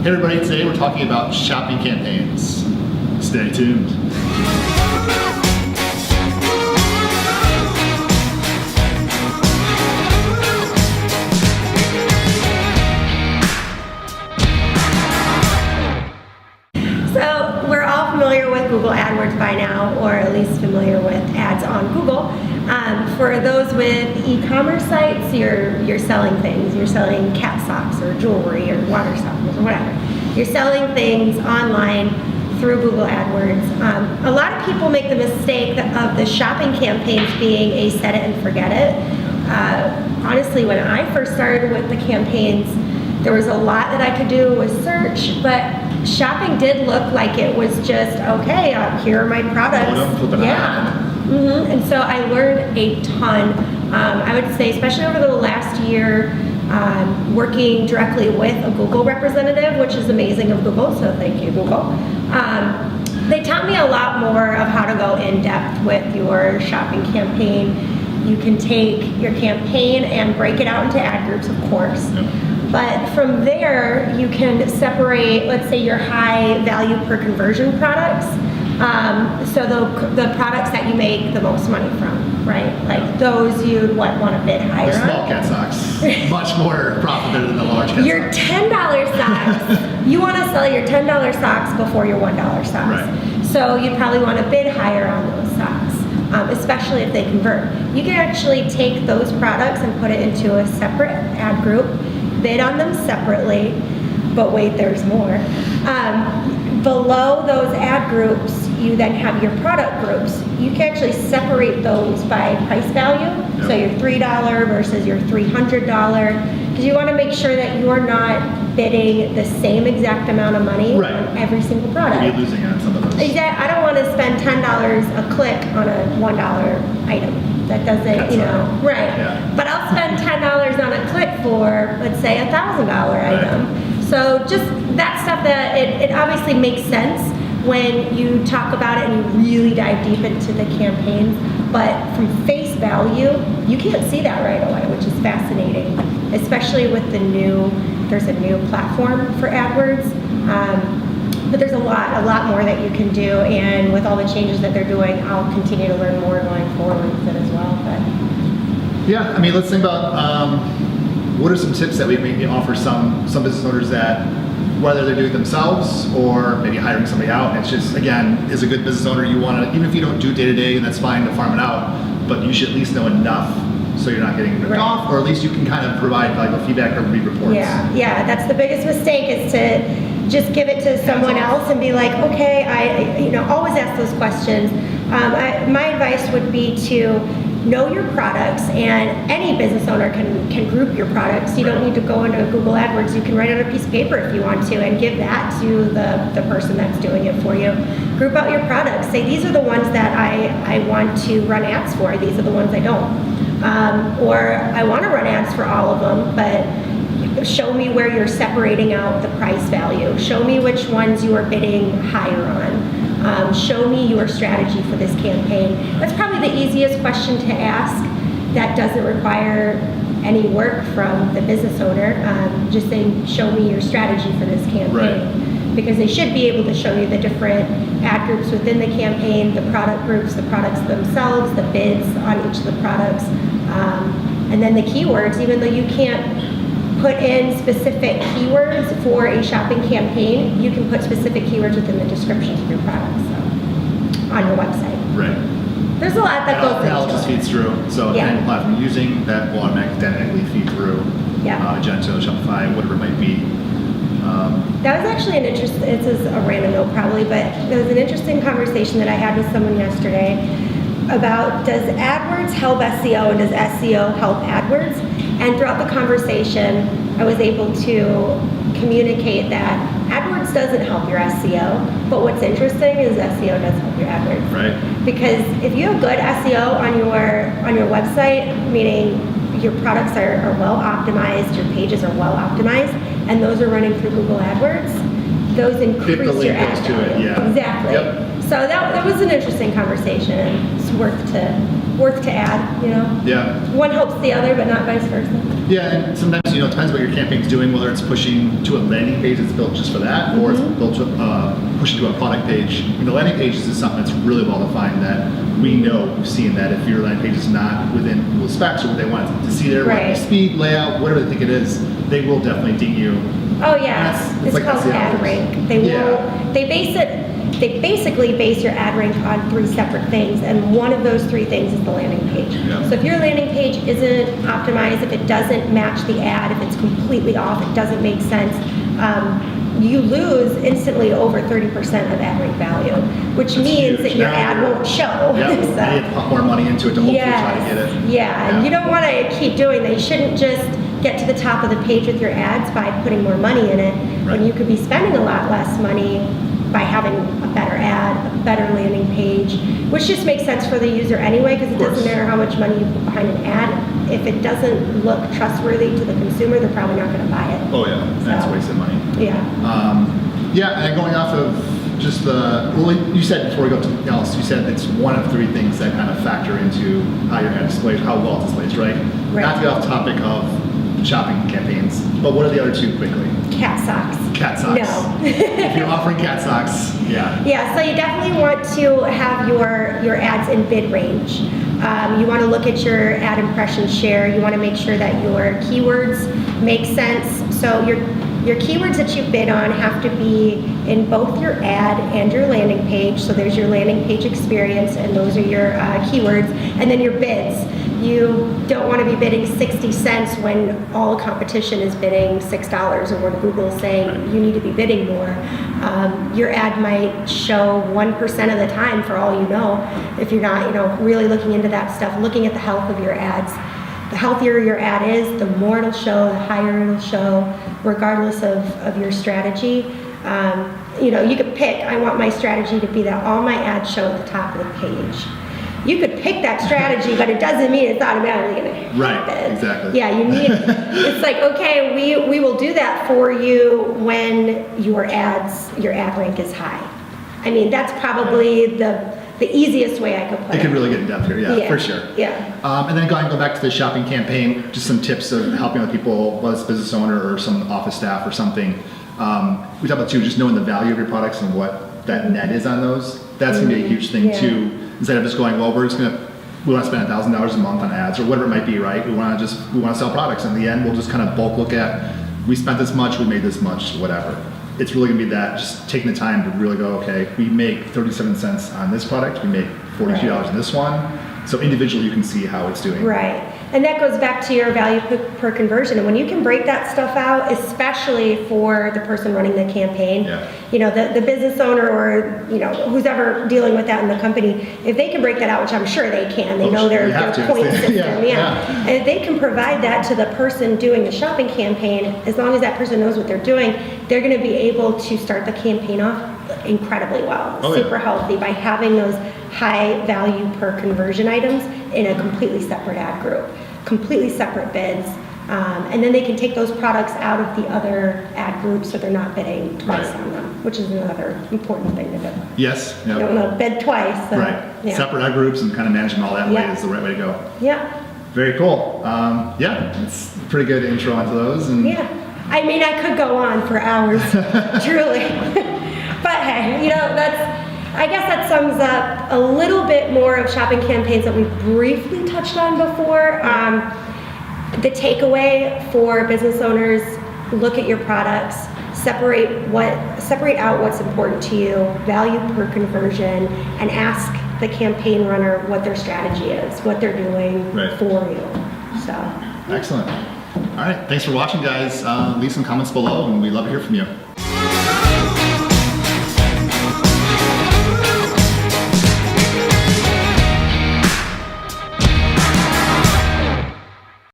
Hey everybody, today we're talking about shopping campaigns. Stay tuned. So we're all familiar with Google AdWords by now, or at least familiar with ads on Google. For those with e-commerce sites, you're selling things. You're selling cat socks or jewelry or water softeners or whatever. You're selling things online through Google AdWords. A lot of people make the mistake of the shopping campaigns being a set it and forget it. Honestly, when I first started with the campaigns, there was a lot that I could do with search, but shopping did look like it was just, okay, here are my products. And so I learned a ton. I would say, especially over the last year, working directly with a Google representative, which is amazing of Google, so thank you, Google. They taught me a lot more of how to go in depth with your shopping campaign. You can take your campaign and break it out into ad groups, of course. But from there, you can separate, let's say, your high value per conversion products. So the products that you make the most money from, right? Like those you'd want to bid higher on. Small cat socks, much more profitable than the large cat your socks. $10 socks, you want to sell your $10 socks before your $1 socks. Right. So you probably want to bid higher on those socks, especially if they convert. You can actually take those products and put it into a separate ad group, bid on them separately, but wait, there's more. Below those ad groups, you then have your product groups. You can actually separate those by price value. Yep. So your $3 versus your $300, because you want to make sure that you're not bidding the same exact amount of money on every single product. You're losing on some of those. Exactly. I don't want to spend $10 a click on a $1 item. That doesn't, right. Yeah. But I'll spend $10 on a click for, let's say, a $1,000 item. So just that stuff that it obviously makes sense when you talk about it and you really dive deep into the campaigns. But from face value, you can't see that right away, which is fascinating, especially with there's a new platform for AdWords. But there's a lot more that you can do, and with all the changes that they're doing, I'll continue to learn more going forward with it as well. But yeah, I mean, let's think about what are some tips that we maybe offer some business owners that, whether they're doing it themselves or maybe hiring somebody out. It's just, again, as a good business owner, you want to, even if you don't do day-to-day, and that's fine to farm it out, but you should at least know enough so you're not getting ripped off, or at least you can kind of provide like a feedback or read reports. Yeah, that's the biggest mistake, is to just give it to someone else and be like, okay, I always ask those questions. My advice would be to know your products, and any business owner can group your products. You don't need to go into Google AdWords. You can write on a piece of paper if you want to and give that to the person that's doing it for you. Group out your products. Say, these are the ones that I want to run ads for. These are the ones I don't. Or I want to run ads for all of them, but show me where you're separating out the price value. Show me which ones you are bidding higher on. Show me your strategy for this campaign. That's probably the easiest question to ask that doesn't require any work from the business owner. Just saying, show me your strategy for this campaign. Right. Because they should be able to show you the different ad groups within the campaign, the product groups, the products themselves, the bids on each of the products, and then the keywords. Even though you can't put in specific keywords for a shopping campaign, you can put specific keywords within the descriptions of your products on your website. Right. There's a lot that goes into it. That all just feeds through. So any platform you're using, that will automatically feed through. Magento, Shopify, whatever it might be. That was actually this is a random note probably, but there was an interesting conversation that I had with someone yesterday about, does AdWords help SEO and does SEO help AdWords? And throughout the conversation, I was able to communicate that AdWords doesn't help your SEO, but what's interesting is SEO does help your AdWords. Right. Because if you have good SEO on your website, meaning your products are well optimized, your pages are well optimized, and those are running through Google AdWords, those increase your ad value. Exactly. Yep. So that was an interesting conversation, and it's worth to add, Yeah. One helps the other, but not vice versa. Yeah, and sometimes, it depends what your campaign's doing, whether it's pushing to a landing page that's built just for that, or it's built to pushing to a product page. The landing pages is something that's really well defined that we know, we've seen that if your landing page is not within Google specs or what they want to see there, whether it's speed, layout, whatever they think it is, they will definitely ding you. Oh yeah, it's called ad rank. They basically base your ad rank on 3 separate things, and one of those 3 things is the landing page. Yeah. So if your landing page isn't optimized, if it doesn't match the ad, if it's completely off, it doesn't make sense, you lose instantly over 30% of ad rank value, which means huge. that your ad won't show. Yeah, So, you need to pump more money into it to hopefully try to get it. Yeah, and you don't want to keep doing that. You shouldn't just get to the top of the page with your ads by putting more money in it, when you could be spending a lot less money by having a better ad, a better landing page, which just makes sense for the user anyway, because it doesn't matter how much money you put behind an ad. If it doesn't look trustworthy to the consumer, they're probably not going to buy it. Oh yeah, that's wasted money. Yeah. Yeah, and going off of just you said before we go to something else, you said it's one of 3 things that kind of factor into how your ad displays, how well it displays, right? Not to get off the topic of shopping campaigns, but what are the other 2 quickly? Cat socks. Cat socks. No. If you're offering cat socks, yeah. Yeah, so you definitely want to have your ads in bid range. You want to look at your ad impression share. You want to make sure that your keywords make sense. So your keywords that you bid on have to be in both your ad and your landing page. So there's your landing page experience, and those are your keywords. And then your bids. You don't want to be bidding 60 cents when all competition is bidding $6, or when Google's saying you need to be bidding more. Your ad might show 1% of the time for all you know, if you're not really looking into that stuff, looking at the health of your ads. The healthier your ad is, the more it'll show, the higher it'll show, regardless of your strategy. You could pick, I want my strategy to be that all my ads show at the top of the page. You could pick that strategy, but it doesn't mean it's automatically going to happen. Right, exactly. Yeah, you need, it's like, okay, we will do that for you when your ad rank is high. I mean, that's probably the easiest way I could put it. It could really get in depth here, yeah, for sure. Yeah. And then go back to the shopping campaign, just some tips of helping other people, whether it's a business owner or some office staff or something. We talk about too, just knowing the value of your products and what that net is on those. That's going to be a huge thing too. Instead of just going, well, we want to spend $1,000 a month on ads or whatever it might be, right? We want to sell products. In the end, we'll just kind of bulk look at, we spent this much, we made this much, whatever. It's really going to be that, just taking the time to really go, okay, we make 37 cents on this product, we make $42 on this one. So individually you can see how it's doing. Right. And that goes back to your value per conversion. And when you can break that stuff out, especially for the person running the campaign, the business owner or, who's ever dealing with that in the company, if they can break that out, which I'm sure they can, they know their point system. And if they can provide that to the person doing the shopping campaign, as long as that person knows what they're doing, they're going to be able to start the campaign off incredibly well, super healthy, by having those high value per conversion items in a completely separate ad group, completely separate bids, and then they can take those products out of the other ad groups so they're not bidding twice on them, which is another important thing to do. Yes. Yep. You don't want to bid twice. So, right. Separate ad groups and kind of managing all that way is the right way to go. Yeah. Very cool. It's a pretty good intro onto those. And I mean, I could go on for hours, truly. But hey, I guess that sums up a little bit more of shopping campaigns that we briefly touched on before. The takeaway for business owners: look at your products, separate out what's important to you, value per conversion, and ask the campaign runner what their strategy is, what they're doing for you. So excellent. All right, thanks for watching, guys. Leave some comments below, and we'd love to hear from you.